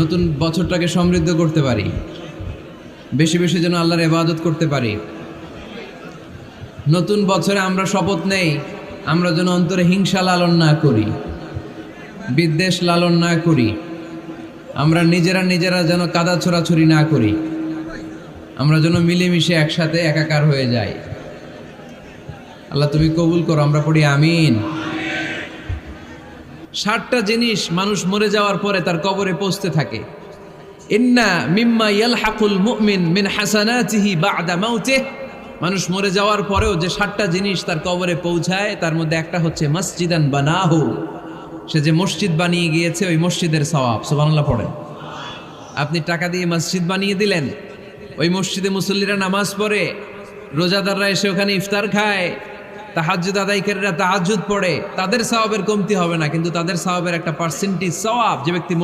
নতুন বছরটাকে সমৃদ্ধ করতে পারি, বেশি বেশি যেন আল্লাহর ইবাদত করতে পারি। নতুন বছরে আমরা শপথ নেই, আমরা যেন অন্তরে হিংসা লালন না করি, বিদ্বেষ লালন না করি, আমরা নিজেরা যেন কাদা ছোড়াছুরি না করি, আমরা যেন মিলেমিশে একসাথে একাকার হয়ে যাই। আল্লাহ তুমি কবুল করো, আমরা পড়ি আমিন। 60টা জিনিস মানুষ মরে যাওয়ার পরে তার কবরে পৌঁছতে থাকে। ইন্না মিম্মা ইয়ালহাকুল মুমিন মিন হাসানাতিহি বা'দা মাউতিহি, মানুষ মরে যাওয়ার পরেও যে 60টা জিনিস তার কবরে পৌঁছায় তার মধ্যে একটা হচ্ছে মসজিদান বানাহু, সে যে মসজিদ বানিয়ে গিয়েছে ওই মসজিদের সওয়াব। সুবহানাল্লাহ পড়েন। আপনি টাকা দিয়ে মসজিদ বানিয়ে দিলেন, ওই মসজিদে মুসল্লিরা নামাজ পড়ে, রোজাদাররা এসে ওখানে ইফতার খায়, তাহাজ্জুদ আদায়কারীরা তাহাজ্জুদ পড়ে, তাদের সওয়াবের কমতি হবে না, কিন্তু তাদের সওয়াবের একটা পার্সেন্টেজ সওয়াব যে ব্যক্তি